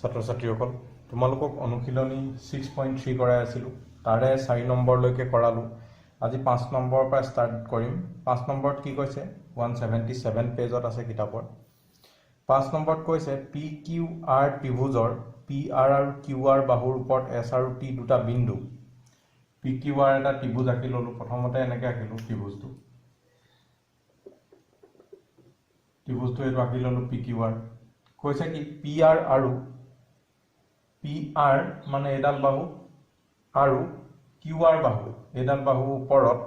ছাত্ৰ ছাত্ৰীসকল তোমালোকক অনুশীলনী 6.3 কৰাই আছিলোঁ তাৰে 4 নম্বৰলৈকে কৰালোঁ আজি 5 নম্বৰৰ পৰা ষ্টাৰ্ট কৰিম 5 নম্বৰত কি কৈছে 177 পেজত আছে কিতাপৰ 5 নম্বৰত কৈছে PQR ত্ৰিভুজৰ PR আৰু QR বাহুৰ ওপৰত S আৰু T দুটা বিন্দু PQR এটা ত্ৰিভুজ আঁকি ললো প্ৰথমতে এনেকৈ আঁকিলো ত্ৰিভুজটো এইটো আঁকি ললো PQR কৈছে কি PR আৰু PR মানে এডাল বাহু আৰু QR বাহু এডাল বাহুৰ ওপৰত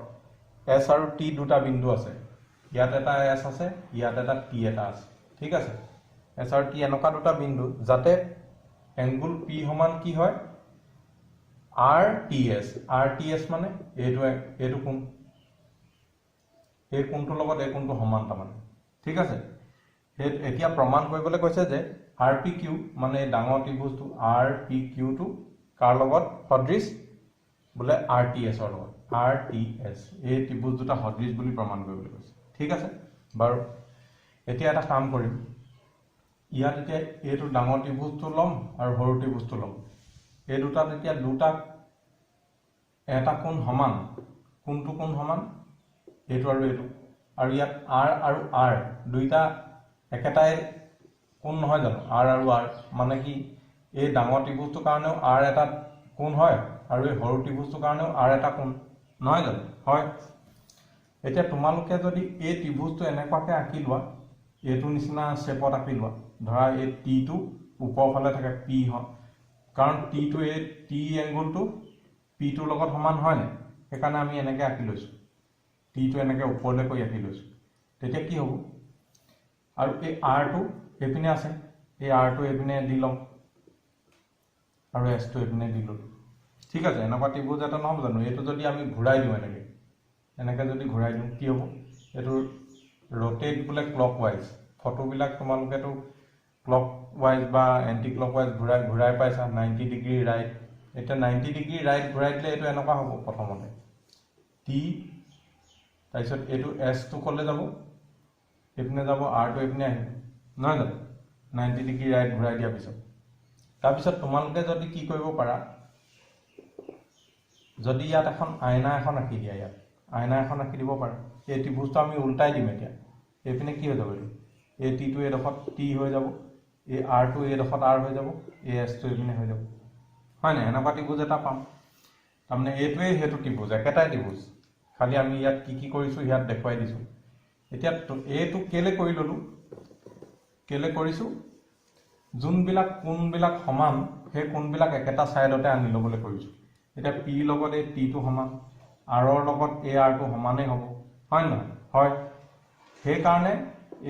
S আৰু T দুটা বিন্দু আছে ইয়াত এটা S আছে ইয়াত এটা T এটা আছে ঠিক আছে S আৰু T এনেকুৱা দুটা বিন্দু যাতে এংগুল P সমান কি হয় RTS মানে এইটো কোণ এই কোণটোৰ লগত এই কোণটো সমান তাৰমানে ঠিক আছে এতিয়া প্ৰমাণ কৰিবলৈ কৈছে যে RPQ মানে ডাঙৰ ত্ৰিভুজটো RPQ টো কাৰ লগত সদৃশ বলে RTS ৰ লগত RTS এই ত্ৰিভুজ দুটা সদৃশ বুলি প্ৰমাণ কৰিবলৈ কৈছে ঠিক আছে বাৰু এতিয়া এটা কাম কৰিম ইয়াত এতিয়া এইটো ডাঙৰ ত্ৰিভুজটো লম আৰু সৰু ত্ৰিভুজটো লম এই দুটাত এতিয়া এটা কোণ সমান কোনটো কোণ সমান এইটো আৰু ইয়াত R আৰু R দুইটা একেটাই কোণ নহয় জানো R আৰু R মানে কি এই ডাঙৰ ত্ৰিভুজটোৰ কাৰণেও R এটা কোণ হয় আৰু এই সৰু ত্ৰিভুজটোৰ কাৰণেও R এটা কোণ নহয় জানো হয় এতিয়া তোমালোকে যদি এই ত্ৰিভুজটো এনেকুৱাকৈ আঁকি লোৱা এইটো নিচিনা শেপত আঁকি লোৱা ধৰা এই T টো ওপৰৰ ফালে থাকে P হয় কাৰণ T টো এই T এংগুলটো P টোৰ লগত সমান হয় না সেইকাৰণে আমি এনেকৈ আঁকি লৈছো T টো এনেকৈ ওপৰলৈ কৰি আঁকি লৈছো তেতিয়া কি হ'ব আৰু এই R টো এপিনে আছে এই R টো এপিনে দি লম আৰু S টো এপিনে দি লম ঠিক আছে এনেকুৱা ত্ৰিভুজ এটা নহব জানো এইটো যদি আমি ঘূৰাই দিওঁ এনেকৈ যদি ঘূৰাই দিওঁ কি হ'ব এইটো ৰোটেট বোলে ক্লকৱাইজ ফটোবিলাক তোমালোকেতো ক্লকৱাইজ বা এন্টি ক্লকৱাইজ ঘূৰাই পাইছা 90 ডিগ্ৰী ৰাইট এটা 90 ডিগ্ৰী ৰাইট ঘূৰাই দিলে এইটো এনেকুৱা হ'ব প্ৰথমতে T তাৰপিছত এইটো S টো কলে যাব এপিনে যাব R টো এপিনে আহিব নহয় জানো 90 ডিগ্ৰী ৰাইট ঘূৰাই দিয়াৰ পিছত তাৰপিছত তোমালোকে যদি কি কৰিব পাৰা যদি ইয়াত এখন আইনা এখন আঁকি দিয়া ইয়াত আইনা এখন আঁকি দিব পাৰা এই ত্ৰিভুজটো আমি উল্টাই দিম এতিয়া এপিনে কি হৈ যাব এই T টো এডোখৰত T হৈ যাব এই R টো এডোখৰত R হৈ যাব এই S টো এপিনে হৈ যাব হয় না এনেকুৱা ত্ৰিভুজ এটা পাম তাৰমানে এইটোৱে হেতু ত্ৰিভুজ একেটাই ত্ৰিভুজ খালি আমি ইয়াত কি কৰিছো ইয়াত দেখুৱাই দিছো এতিয়া এইটো কেলে কৰি ললো কেলে কৰিছো যোনবিলাক কোণবিলাক সমান সেই কোণবিলাক একেটা সাইডতে আনি লবলৈ কৰিছো এটা P লগত এই T টো সমান R ৰ লগত এই R টো সমানেই হ'ব হয় না হয় সেই কাৰণে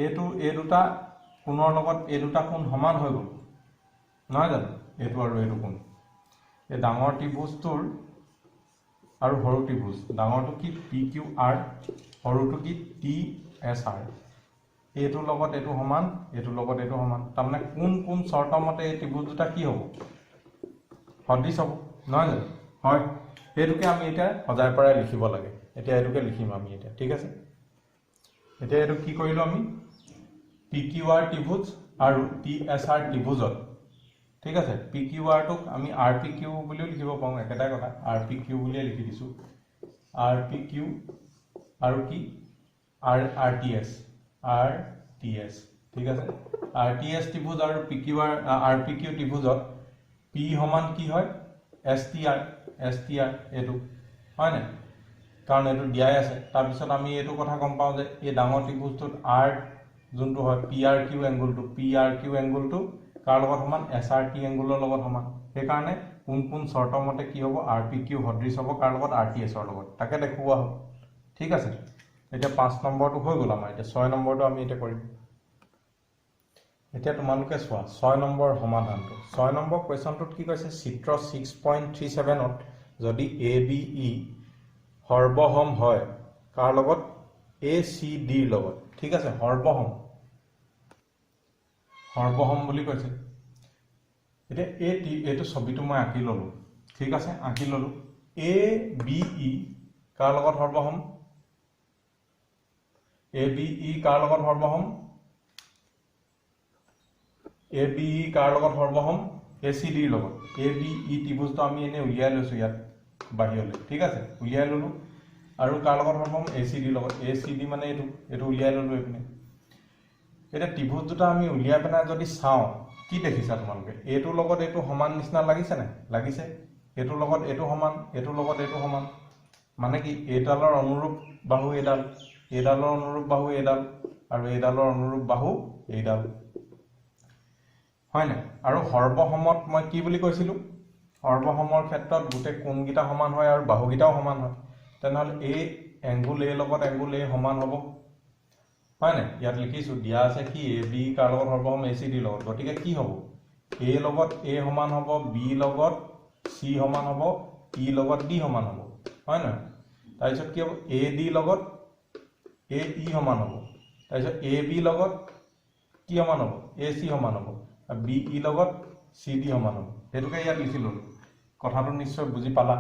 এই দুটা কোণৰ লগত এই দুটা কোণ সমান হৈ গ'ল নহয় জানো এইটো আৰু এইটো কোণ এই ডাঙৰ ত্ৰিভুজটোৰ আৰু সৰু ত্ৰিভুজ ডাঙৰটো কি PQR সৰুটো কি TSR এইটোৰ লগত এইটো সমান এইটোৰ লগত এইটো সমান তাৰমানে কোন শৰ্ত মতে এই ত্ৰিভুজ দুটা কি হ'ব সদৃশ হ'ব নহয় জানো হয় এইটোকে আমি এতিয়া সজাই পৰাই লিখিব লাগে এতিয়া এইটোকে লিখিম আমি এতিয়া ঠিক আছে এতিয়া এইটো কি কৰিলো আমি PQR ত্ৰিভুজ আৰু TSR ত্ৰিভুজত ঠিক আছে PQR টোক আমি RPQ বুলিও লিখিব পাৰোঁ একেটাই কথা RPQ বুলিয়ে লিখি দিছো RPQ আৰু কি RTS ঠিক আছে RTS ত্ৰিভুজ আৰু RPQ ত্ৰিভুজত P সমান কি হয় STR এইটো হয় না কাৰণ এইটো দিয়াই আছে তাৰপিছত আমি এইটো কথা গম পাওঁ যে এই ডাঙৰ ত্ৰিভুজটোত R যোনটো হয় PRQ এংগুলটো কাৰ লগত সমান SRT এংগুলৰ লগত সমান সেইকাৰণে কোন শৰ্ত মতে কি হ'ব RPQ সদৃশ হ'ব কাৰ লগত RTS ৰ লগত তাকে দেখুওৱা হ'ল ঠিক আছে এতিয়া 5 নম্বৰটো হৈ গ'ল আমাৰ এতিয়া 6 নম্বৰটো আমি এতিয়া কৰিম এতিয়া তোমালোকে চোৱা 6 নম্বৰ সমাধানটো 6 নম্বৰ কোৱেশ্চনটোত কি কৈছে চিত্ৰ 6.37 ত যদি ABE সৰ্বসম হয় কাৰ লগত ACD ৰ লগত ঠিক আছে সৰ্বসম বুলি কৈছে এতিয়া এইটো ছবিটো মই আঁকি ললো ঠিক আছে আঁকি ললো ABE কাৰ লগত সৰ্বসম ABE কাৰ লগত সৰ্বসম এ বি ই কাৰ লগত সৰ্বসম এ চি ডিৰ লগত এ বি ই ত্ৰিভুজটো আমি এনে উলিয়াই লৈছোঁ ইয়াত বাহিৰলৈ ঠিক আছে উলিয়াই ল'লোঁ আৰু কাৰ লগত সৰ্বসম এ চি ডিৰ লগত এ চি ডি মানে এইটো উলিয়াই ল'লোঁ এইপিনে এতিয়া ত্ৰিভুজ দুটা আমি উলিয়াই পেলাই যদি চাওঁ কি দেখিছা তোমালোকে এইটোৰ লগত এইটো সমান নিচিনা লাগিছে নাই লাগিছে এইটোৰ লগত এইটো সমান এইটোৰ লগত এইটো সমান মানে কি এইডালৰ অনুৰূপ বাহু এইডালৰ অনুৰূপ বাহু এইডাল আৰু এইডালৰ অনুৰূপ বাহু এইডাল হয় নাই আৰু সৰ্বসমত মই কি বুলি কৈছিলোঁ সৰ্বসমৰ ক্ষেত্ৰত গোটেই কোণকেইটা সমান হয় আৰু বাহুকেইটাও সমান হয় তেনেহ'লে এই এংগুল এ লগত এংগুল এ সমান হ'ব হয় নাই ইয়াত লিখিছোঁ দিয়া আছে কি এ বি কাৰ লগত সৰ্বসম এ চি ডিৰ লগত গতিকে কি হ'ব এ লগত এ সমান হ'ব বি লগত চি সমান হ'ব ই লগত ডি সমান হ'ব হয় নহয় তাৰপিছত কি হ'ব এ ডি লগত এ ই সমান হ'ব তাৰপিছত এ বি লগত কি সমান হ'ব এ চি সমান হ'ব আৰু বি ই লগত চি ডি সমান হ'ব সেইটোকে ইয়াত লিখি ল'লোঁ কথাটো নিশ্চয় বুজি পালা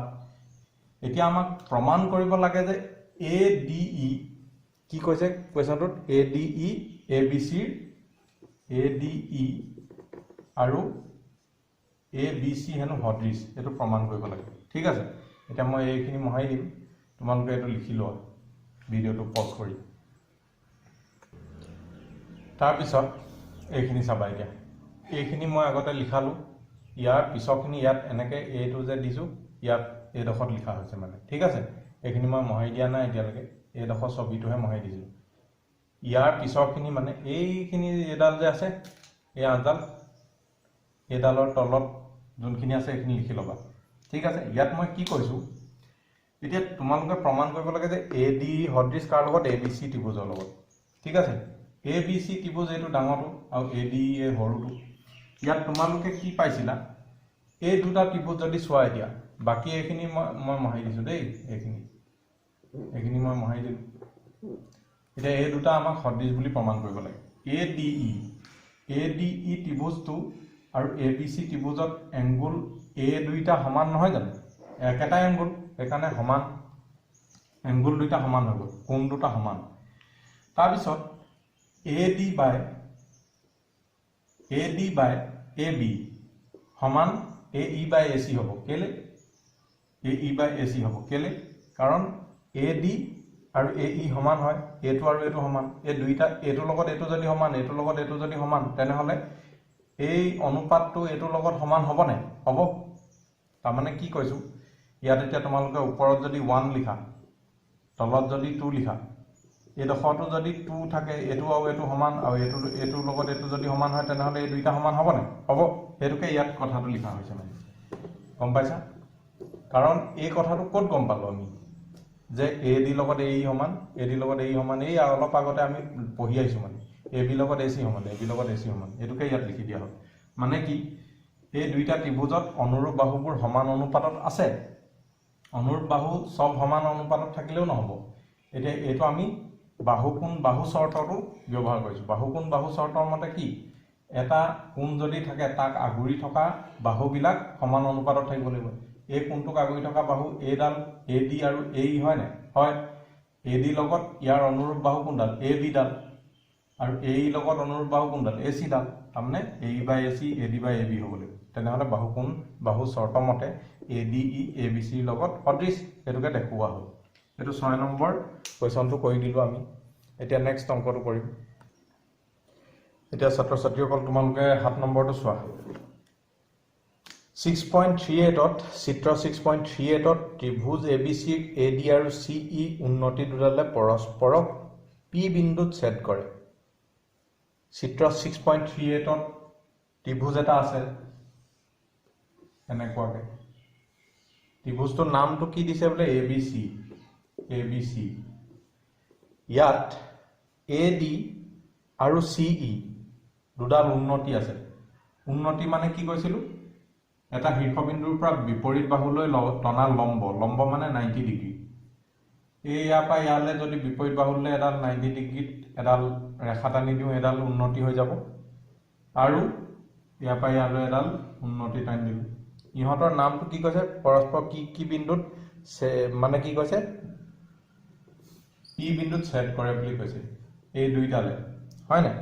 এতিয়া আমাক প্ৰমাণ কৰিব লাগে যে এ ডি ই কি কৈছে কুৱেশ্যনটোত A D E A B চিৰ এ ডি ই আৰু এ বি চি হেনো সদৃশ এইটো প্ৰমাণ কৰিব লাগে ঠিক আছে এতিয়া মই এইখিনি মহাই দিম তোমালোকে এইটো লিখি লোৱা ভিডিঅ'টো পজ কৰি তাৰপিছত এইখিনি চাবা এতিয়া এইখিনি মই আগতে লিখালোঁ ইয়াৰ পিছৰখিনি ইয়াত এনেকৈ এইটো যে দিছোঁ ইয়াত এইডোখৰত লিখা হৈছে মানে ঠিক আছে এইখিনি মই মহাই দিয়া নাই এতিয়ালৈকে এইডোখৰ ছবিটোহে মহাই দিছিলোঁ ইয়াৰ পিছৰখিনি মানে এইখিনি এইডাল যে আছে এই আঠডাল এইডালৰ তলত যোনখিনি আছে এইখিনি লিখি ল'বা ঠিক আছে ইয়াত মই কি কৈছোঁ এতিয়া তোমালোকে প্ৰমাণ কৰিব লাগে যে এ ডি সদৃশ কাৰ লগত এ বি চি ত্ৰিভুজৰ লগত ঠিক আছে এ বি চি ত্ৰিভুজ এইটো ডাঙৰটো আৰু এ ডি এই সৰুটো ইয়াত তোমালোকে কি পাইছিলা এই দুটা ত্ৰিভুজ যদি চোৱা এতিয়া বাকী এইখিনি মই মহাই দিছোঁ দেই এইখিনি মই মহাই দিলোঁ এতিয়া এই দুটা আমাক সদৃশ বুলি প্ৰমাণ কৰিব লাগে এ ডি ই ত্ৰিভুজটো আৰু এ বি চি ত্ৰিভুজত এংগুল এ দুইটা সমান নহয় জানো একেটা এংগুল সেইকাৰণে সমান এংগুল দুইটা সমান হৈ গ'ল কোণ দুটা সমান তাৰপিছত এ ডি বাই এ বি সমান এ ই বাই এ চি হ'ব কেলে এ ই বাই এ চি হ'ব কেলে কাৰণ এ ডি আৰু এ ই সমান হয় এইটো আৰু এইটো সমান এই দুইটা এইটোৰ লগত এইটো যদি সমান এইটোৰ লগত এইটো যদি সমান তেনেহ'লে এই অনুপাতটো এইটোৰ লগত সমান হ'ব নাই হ'ব তাৰমানে কি কৈছোঁ ইয়াত এতিয়া তোমালোকে ওপৰত যদি 1 লিখা তলত যদি 2 লিখা এইডোখৰটো যদি 2 থাকে এইটো আৰু এইটো সমান আৰু এইটোৰ লগত এইটো যদি সমান হয় তেনেহ'লে এই দুইটা সমান হ'ব নাই হ'ব সেইটোকে ইয়াত কথাটো লিখা হৈছে মানে গম পাইছা কাৰণ এই কথাটো ক'ত গম পালোঁ আমি যে এ ডি লগত এ ই সমান এ ডি লগত এ ই সমান এই অলপ আগতে আমি পঢ়ি আহিছোঁ মানে এ বি লগত এ চি সমান এ বি লগত এ চি সমান এইটোকে ইয়াত লিখি দিয়া হ'ল মানে কি এই দুইটা ত্ৰিভুজত অনুৰূপ বাহুবোৰ সমান অনুপাতত আছে অনুৰূপ বাহু সব সমান অনুপাতত থাকিলেও নহ'ব এতিয়া এইটো আমি বাহু কোণ বাহু চৰ্তটো ব্যৱহাৰ কৰিছোঁ বাহু কোণ বাহু চৰ্তৰ মতে কি এটা কোণ যদি থাকে তাক আগুৰি থকা বাহুবিলাক সমান অনুপাতত থাকিব লাগিব এই কোণটোক আগুৰি থকা বাহু এইডাল এ ডি আৰু এ ই হয় নাই হয় এ ডি লগত ইয়াৰ অনুৰূপ বাহু কোনডাল এ বি ডাল আৰু এ ই লগত অনুৰূপ বাহু কোনডাল এ চি ডাল তাৰমানে A E by A C A D by A B হ'ব লাগিব তেনেহ'লে বাহু কোণ বাহু চৰ্ত মতে A D E A B চিৰ লগত সদৃশ সেইটোকে দেখুওৱা হ'ল এইটো 6 নম্বৰ কুৱেশ্যনটো কৰি দিলোঁ আমি এতিয়া নেক্সট অংকটো কৰিম এতিয়া ছাত্ৰ ছাত্ৰীসকল তোমালোকে 7 নম্বৰটো চোৱা 6.38ত চিত্ৰ 6.38ত ত্ৰিভুজ A B C A D আৰু চি ই উন্নতি দুডালে পৰস্পৰক পি বিন্দুত ছেদ কৰে চিত্ৰ 6.38ত ত্ৰিভুজ এটা আছে এনেকুৱাকৈ ত্ৰিভুজটোৰ নামটো কি দিছে বোলে এ বি চি ইয়াত এ ডি আৰু চি ই দুডাল উন্নতি আছে উন্নতি মানে কি কৈছিলোঁ এটা শীৰ্ষবিন্দুৰ পৰা বিপৰীত বাহুলৈ টনা লম্ব মানে 90 ডিগ্ৰী এই ইয়াৰ পৰা ইয়ালৈ যদি বিপৰীত বাহুলৈ এডাল 90 ডিগ্ৰীত এডাল ৰেখা টানি দিওঁ এডাল উন্নতি হৈ যাব আৰু ইয়াৰ পৰা ইয়ালৈ এডাল উন্নতি টানি দিলোঁ ইহঁতৰ নামটো কি কৈছে পৰস্পৰ কি বিন্দুত মানে কি কৈছে পি বিন্দুত ছেদ কৰে বুলি কৈছে এই দুইটালে হয় নাই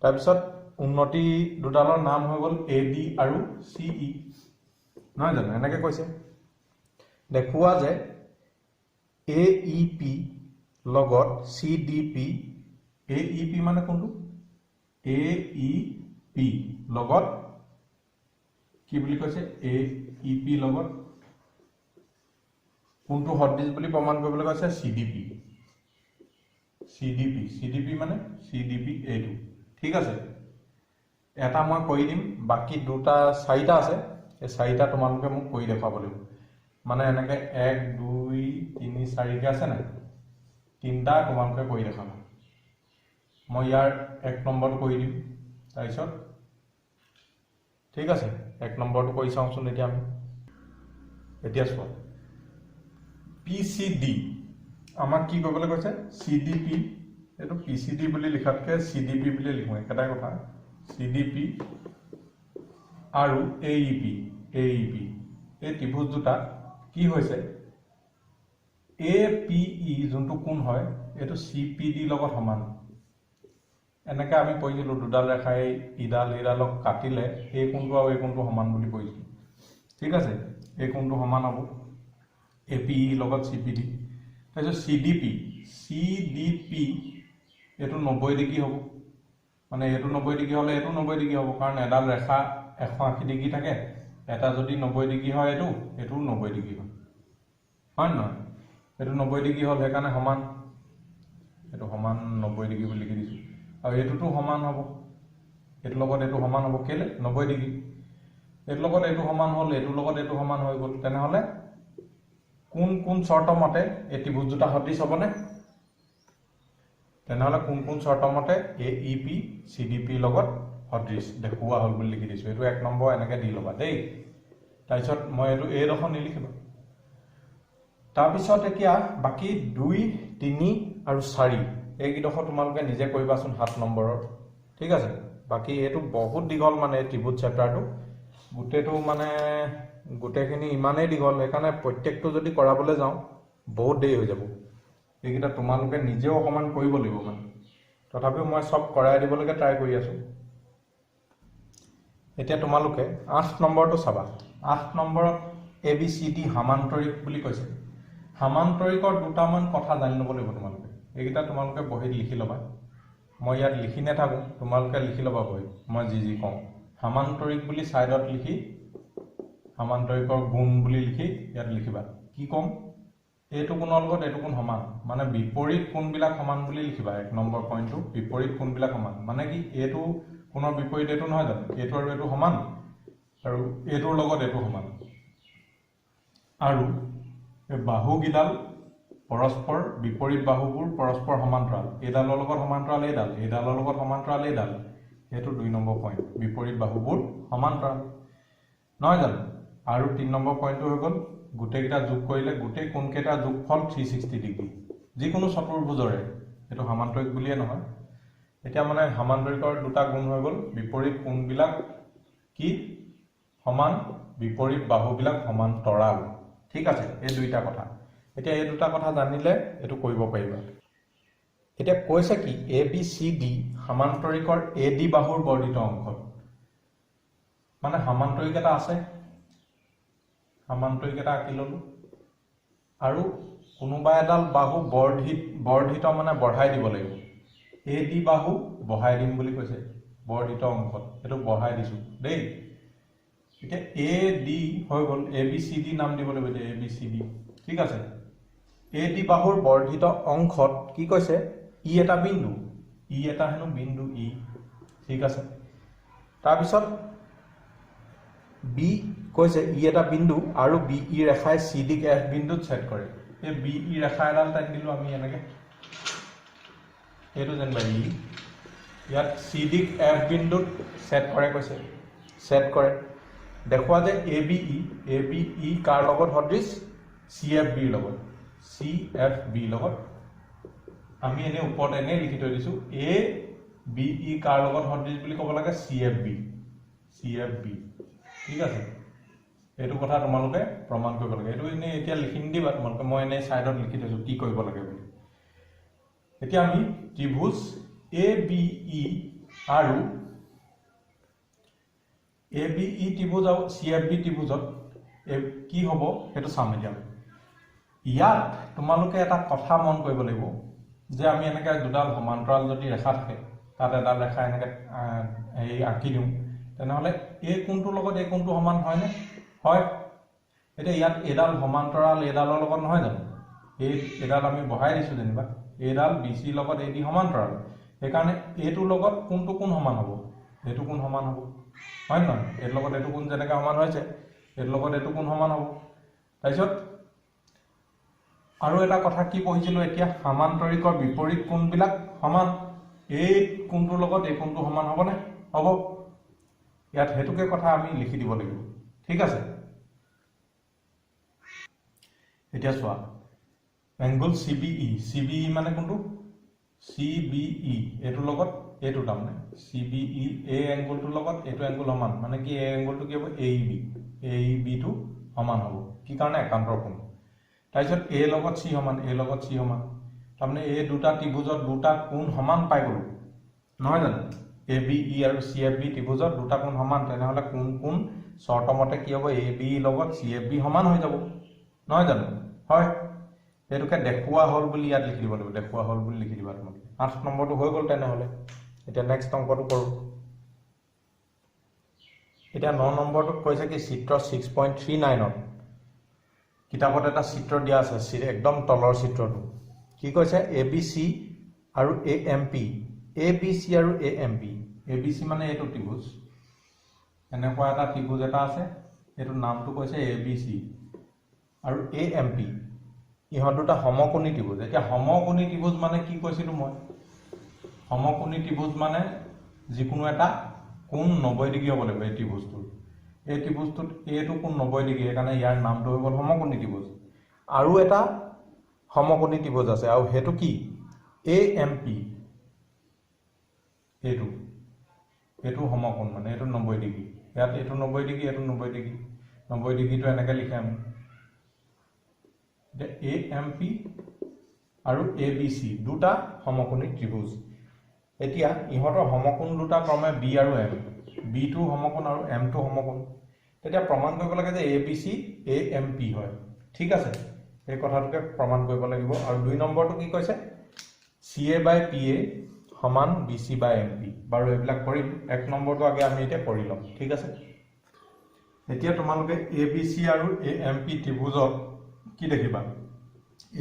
তাৰপিছত উন্নতি দুডালৰ নাম হৈ গ'ল AD আৰু CE নহয় জানো এনেকৈ কৈছে দেখুৱা যে AEP লগত CDP AEP মানে কোনটো AEP লগত কি বুলি কৈছে AEP লগত কোনটো সদৃশ বুলি প্ৰমাণ কৰিবলৈ কৈছে CDP মানে CDP এইটো ঠিক আছে এটা মই কৰি দিম বাকি দুটা চাৰিটা আছে এই চাৰিটা তোমালোকে মোক কৰি দেখাব লাগিব মানে এনেকৈ 1 2 3 4 কে আছে না তিনটা তোমালোকে কৰি দেখাবা মই ইয়াৰ 1 নম্বৰটো কৰি দিম তাৰপিছত ঠিক আছে 1 নম্বৰটো কৰি চাওঁচোন এতিয়া আমি এতিয়া চোৱা PCD আমাক কি কৰিবলৈ কৈছে CDP এটো PCD বুলি লিখাতকে CDP বুলি লিখো একেটা কথা CDP আৰু AEP এই ত্ৰিভুজ দুটা কি হৈছে APE যোনটো কোণ হয় এটো CPD লগত সমান এনেকৈ আমি পঢ়িছিলোঁ দুডাল ৰেখাই ইডালক কাটিলে এই কোণটো আৰু এই কোণটো সমান বুলি পঢ়িছিলোঁ ঠিক আছে এই কোণটো সমান হ'ব APE লগত CPD তাৰপিছত CDP এইটো 90 ডিগ্ৰী হ'ব মানে এইটো 90 ডিগ্ৰী হ'লে এইটো 90 ডিগ্ৰী হ'ব কাৰণ এডাল ৰেখা 180 ডিগ্ৰী থাকে এটা যদি 90 ডিগ্ৰী হয় এইটো 90 ডিগ্ৰী হয় নহয় এইটো 90 ডিগ্ৰী হ'ল সেইকাৰণে সমান এইটো সমান 90 ডিগ্ৰী বুলি লিখি দিছোঁ আৰু এইটোটো সমান হ'ব এইটো লগত এইটো সমান হ'ব কেলে 90 ডিগ্ৰী এইটো লগত এইটো সমান হ'ল এইটো লগত এইটো সমান হৈ গ'ল তেনেহলে কোন শৰ্ত মতে এই ত্ৰিভুজ দুটা সদৃশ হ'বনে তেনেহলে কোন শৰ্ত মতে AEP CDP লগত সদৃশ দেখুৱা হ'ল বুলি লিখি দিছোঁ এইটো 1 নম্বৰ এনেকৈ দি ল'বা দেই তাৰপিছত মই এইটো এইডোখৰ নিলিখিবা তাৰপিছত এতিয়া বাকি 2 3 আৰু 4 এইকেইডোখৰ তোমালোকে নিজে কৰিবাচোন 7 নম্বৰৰ ঠিক আছে বাকি এইটো বহুত দীঘল মানে ত্ৰিভুজ চেপ্টাৰটো গোটেইটো মানে গোটেইখিনি ইমানেই দীঘল সেইকাৰণে প্ৰত্যেকটো যদি কৰাবলৈ যাওঁ বহুত দেৰি হৈ যাব এইকেইটা তোমালোকে নিজেও অকমান কৰিব লাগিব মানে তথাপিও মই সব কৰাই দিবলৈকে ট্ৰাই কৰি আছো এতিয়া তোমালোকে 8 নম্বৰটো চাবা 8 নম্বৰত ABCD সমান্তৰিক বুলি কৈছে সমান্তৰিকৰ দুটামান কথা জানি ল'ব লাগিব তোমালোকে এইকেইটা তোমালোকে বহিত লিখি ল'বা মই ইয়াত লিখি নাথাকো তোমালোকে লিখি ল'বা বহিত মই যি কওঁ সমান্তৰিক বুলি সাইডত লিখি সমান্তৰিকৰ গুণ বুলি লিখি ইয়াত লিখিবা কি কম এইটো কোণৰ লগত এইটো কোণ সমান মানে বিপৰীত কোণবিলাক সমান বুলি লিখিবা 1 নম্বৰ পইণ্টটো বিপৰীত কোণবিলাক সমান মানে কি এইটো কোণৰ বিপৰীত এইটো নহয় জানো এইটো আৰু এইটো সমান আৰু এইটোৰ লগত এইটো সমান আৰু এই বাহুগিডাল পৰস্পৰ বিপৰীত বাহুবোৰ পৰস্পৰ সমান্তৰাল এইডালৰ লগত সমান্তৰাল এইডালৰ লগত সমান্তৰাল এইডাল এইটো 2 নম্বৰ পইণ্ট বিপৰীত বাহুবোৰ সমান্তৰাল নহয় জানো আৰু 3 নম্বৰ পইণ্টটো হৈ গ'ল গোটেইকেইটা যোগ কৰিলে গোটেই কোণকেইটা যোগফল 360 ডিগ্ৰী যিকোনো চতুৰ্ভুজৰে এইটো সমান্তৰিক বুলিয়ে নহয় এতিয়া মানে সমান্তৰিকৰ দুটা গুণ হৈ গ'ল বিপৰীত কোণবিলাক কি সমান বিপৰীত বাহুবিলাক সমান্তৰাল ঠিক আছে এই দুইটা কথা এতিয়া এই দুটা কথা জানিলে এটো কৰিব পাৰিবা এতিয়া কৈছে কি ABCD সমান্তৰিকৰ AD বাহুৰ বৰ্ধিত অংশ মানে সমান্তৰিক এটা আছে সমান্তৰিক এটা আঁকি ললো আৰু কোনোবা এডাল বাহু বৰ্ধিত মানে বঢ়াই দিব লাগিব AD বাহু বঢ়াই দিম বুলি কৈছে বৰ্ধিত অংশত এটো বঢ়াই দিছো দেই এতিয়া AD হৈ গ'ল ABCD নাম দিব লাগিব ABCD ঠিক আছে AD বাহুৰ বৰ্ধিত অংশত কি কৈছে ই এটা বিন্দু হেনো বিন্দু ই ঠিক আছে তাৰ পিছত B কৈছে ই এটা বিন্দু আৰু BE ৰেখাই CD ক F বিন্দুত ছেদ কৰে এই BE ৰেখা এডাল টানি দিলো আমি এনেকে এটো যেন বাই ইয়াত CD ক F বিন্দুত ছেদ কৰে কৈছে ছেদ কৰে দেখুৱা যে ABE কাৰ লগত সদৃশ CFB লগত CFB লগত আমি এনে ওপৰত এনে লিখি থৈ দিছো ABE কাৰ লগত সদৃশ বুলি ক'ব লাগে CFB ঠিক আছে এটো কথা তোমালোকে প্ৰমাণ কৰিব লাগে এটো এনে এতিয়া লিখি দিবা তোমালোকে মই এনে সাইডত লিখি থৈছো কি কৰিব লাগে বুলি এতিয়া আমি ত্ৰিভুজ ABE আৰু ABE ত্ৰিভুজ আৰু CFB ত্ৰিভুজত কি হ'ব সেইটো চাম এতিয়া। ইয়াত তোমালোকে এটা কথা মন কৰিব লাগিব যে আমি এনেকৈ দুডাল সমান্তৰাল যদি ৰেখা থাকে তাত এডাল ৰেখা এনেকৈ আঁকি দিওঁ তেনেহ'লে এই কোণটোৰ লগত এই কোণটো সমান হয়নে? হয়। এতিয়া ইয়াত এডাল সমান্তৰাল এডালৰ লগত নহয় জানো? এডাল আমি বহাই দিছোঁ যেনিবা, এডাল BC লগত AD সমান্তৰাল, সেইকাৰণে এইটোৰ লগত কোনটো কোণ সমান হ'ব? এইটো কোণ সমান হ'ব, হয় নহয়? এইটোৰ লগত এইটো কোণ যেনেকৈ সমান হৈছে এইটোৰ লগত এইটো কোণ সমান হ'ব। তাৰপিছত আৰু এটা কথা কি পঢ়িছিলোঁ এতিয়া, সামান্তৰিকৰ বিপৰীত কোণবিলাক সমান। এই কোণটোৰ লগত এই কোণটো সমান হ'বনে? হ'ব। ইয়াত সেইটোকে কথা আমি লিখি দিব লাগিব, ঠিক আছে। এতিয়া চোৱা, এংগল CBE মানে কোনটো? CBE এইটোৰ লগত এইটো তাৰমানে CBE এই এংগলটোৰ লগত এইটো এংগল সমান, মানে কি এই এংগলটো কি হ'ব? AEB টো সমান হ'ব। কি কাৰণে? একান্তৰ কোণ। তাৰপিছত A লগত C সমান, A লগত C সমান, তাৰমানে এই দুটা ত্ৰিভুজত দুটা কোণ সমান পাই গ'লো, নহয় জানো? ABE আৰু CFB ত্ৰিভুজত দুটা কোণ সমান, তেনেহ'লে কোণ চৰ্তমতে কি হ'ব? ABE লগত CFB সমান হৈ যাব, নহয় জানো? হয়। এইটোকে দেখুওৱা হ'ল বুলি ইয়াত লিখি দিব লাগিব, দেখুওৱা হ'ল বুলি লিখি দিবা তোমালোকে। 8 নম্বৰটো হৈ গ'ল তেনেহ'লে। এতিয়া নেক্সট অংকটো কৰোঁ। এতিয়া 9 নম্বৰটোত কৈছে কি চিত্ৰ 6.39ত কিতাপত এটা চিত্ৰ দিয়া আছে, একদম তলৰ চিত্ৰটো। কি কৈছে? ABC আৰু AMP, ABC আৰু AMP। ABC মানে এইটো ত্ৰিভুজ, এনেকুৱা এটা ত্ৰিভুজ এটা আছে, এইটো নামটো কৈছে ABC আৰু AMP। ইহঁত দুটা সমকোণী ত্ৰিভুজ। এতিয়া সমকোণী ত্ৰিভুজ মানে কি কৈছিলোঁ মই? সমকোণী ত্ৰিভুজ মানে যিকোনো এটা কোণ 90 ডিগ্ৰী হ'ব লাগিব। এই ত্ৰিভুজটোত এইটো কোণ 90 ডিগ্ৰী, সেইকাৰণে ইয়াৰ নামটো হৈ গ'ল সমকোণী ত্ৰিভুজ। আৰু এটা সমকোণী ত্ৰিভুজ আছে, আৰু সেইটো কি? AMP। এইটো সমকোণ, মানে এইটো 90 ডিগ্ৰী। ইয়াত এইটো 90 ডিগ্ৰী, এইটো 90 ডিগ্ৰী। 90 ডিগ্ৰীটো এনেকৈ লিখে আমি। এতিয়া AMP আৰু ABC দুটা সমকোণী ত্ৰিভুজ। এতিয়া ইহঁতৰ সমকোণ দুটা ক্ৰমে B আৰু M। B টো সমকোণ আৰু M টো সমকোণ। তেতিয়া প্ৰমাণ কৰিব লাগে যে ABC AMP হয়, ঠিক আছে। এই কথাটোকে প্ৰমাণ কৰিব লাগিব। আৰু 2 নম্বৰটো কি কৈছে? CA/PA সমান BC/MP। বাৰু এইবিলাক কৰিম, 1 নম্বৰটো আগে আমি এতিয়া কৰি ল'ম, ঠিক আছে। এতিয়া তোমালোকে ABC আৰু AMP ত্ৰিভুজত কি দেখিবা?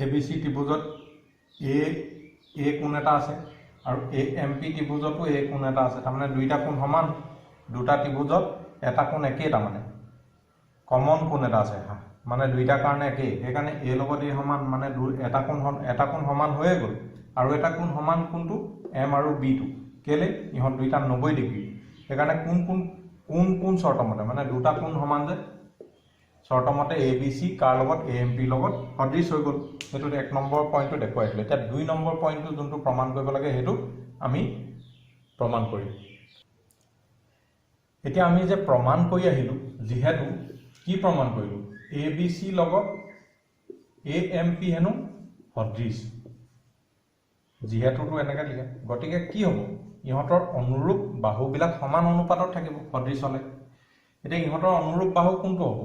ABC ত্ৰিভুজত A কোণ এটা আছে আৰু AMP ত্ৰিভুজতো A কোণ এটা আছে, তাৰমানে দুইটা কোণ সমান। দুটা ত্ৰিভুজত এটা কোণ একেই, তাৰমানে কমন কোণ এটা আছে, মানে দুইটাৰ কাৰণে একেই, সেইকাৰণে A লগত A সমান, মানে এটা কোণ সমান হৈয়ে গ'ল। আৰু এটা কোণ সমান কোনটো? M আৰু B টো। কেলে? ইহঁত দুইটা 90 ডিগ্ৰী, সেইকাৰণে কোন চৰ্তমতে, মানে দুটা কোণ সমান যে চৰ্তমতে ABC কাৰ লগত? AMP লগত সদৃশ হৈ গ'ল। সেইটোত 1 নম্বৰ পইণ্টটো দেখুৱাই দিলোঁ। এতিয়া 2 নম্বৰ পইণ্টটো যোনটো প্ৰমাণ কৰিব লাগে সেইটো আমি প্ৰমাণ কৰিম। এতিয়া আমি যে প্ৰমাণ কৰি আহিলোঁ, যিহেতু কি প্ৰমাণ কৰিলোঁ? ABC লগত AMP হেনো সদৃশ, যিহেতুটো এনেকৈ লিখে, গতিকে কি হ'ব? ইহঁতৰ অনুৰূপ বাহুবিলাক সমান অনুপাতত থাকিব সদৃশ হ'লে। এতিয়া ইহঁতৰ অনুৰূপ বাহু কোনটো হ'ব?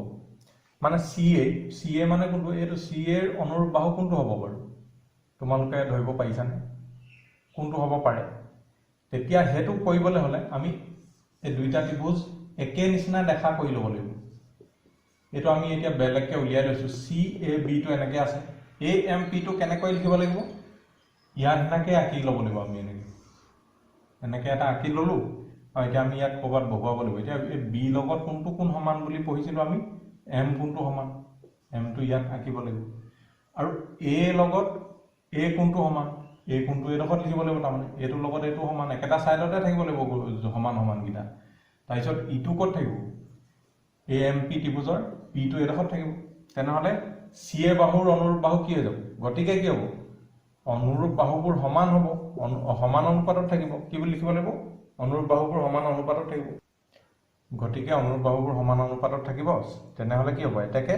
মানে CA মানে কোনটো? এইটো CAৰ অনুৰূপ বাহু কোনটো হ'ব বাৰু? তোমালোকে ধৰিব পাৰিছানে কোনটো হ'ব পাৰে? তেতিয়া সেইটো কৰিবলৈ হ'লে আমি এই দুইটা ত্ৰিভুজ একে নিচিনা দেখা কৰি ল'ব লাগিব। এইটো আমি এতিয়া বেলেগকৈ উলিয়াই লৈছোঁ। CAB টো এনেকৈ আছে, AMP টো কেনেকৈ লিখিব লাগিব? ইয়াত এনেকৈ আঁকি ল'ব লাগিব আমি, এনেকৈ এটা আঁকি ল'লোঁ। আৰু এতিয়া আমি ইয়াত ক'ৰবাত বহুৱাব লাগিব। এতিয়া এই B লগত কোনটো কোণ সমান বুলি পঢ়িছিলোঁ আমি? M কোণটো সমান, M টো ইয়াত আঁকিব লাগিব। আৰু A লগত A কোণটো সমান, A কোণটো এইডোখৰত লিখিব লাগিব, তাৰমানে এইটোৰ লগত এইটো সমান, একেটা ছাইডতে থাকিব লাগিব সমানকেইটা। তাৰপিছত ইটো ক'ত থাকিব? AMP ত্ৰিভুজৰ P টো এইডোখৰত থাকিব। তেনেহ'লে CA বাহুৰ অনুৰূপ বাহু কি হৈ যাব? গতিকে কি হ'ব? অনুৰূপ বাহুবোৰ সমান হ'ব, সমান অনুপাতত থাকিব। কি বুলি লিখিব লাগিব? অনুৰূপ বাহুবোৰ সমান অনুপাতত থাকিব। গতিকে অনুৰূপ বাহুবোৰ সমান অনুপাতত থাকিব, তেনেহ'লে কি হ'ব? এতেকে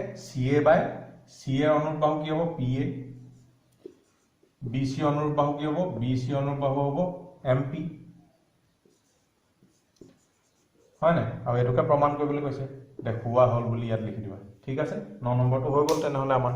CA অনুৰূপ বাহু কি হ'ব? PA। BC অনুৰূপ বাহু কি হ'ব? BC অনুৰূপ বাহু হ'ব MP। হয় নাই আৰু এইটোকে প্ৰমাণ কৰিবলৈ কৈছে দেখুওৱা হ'ল বুলি ইয়াত লিখি দিবা ঠিক আছে 9 নম্বৰটো হৈ গ'ল তেনেহ'লে আমাৰ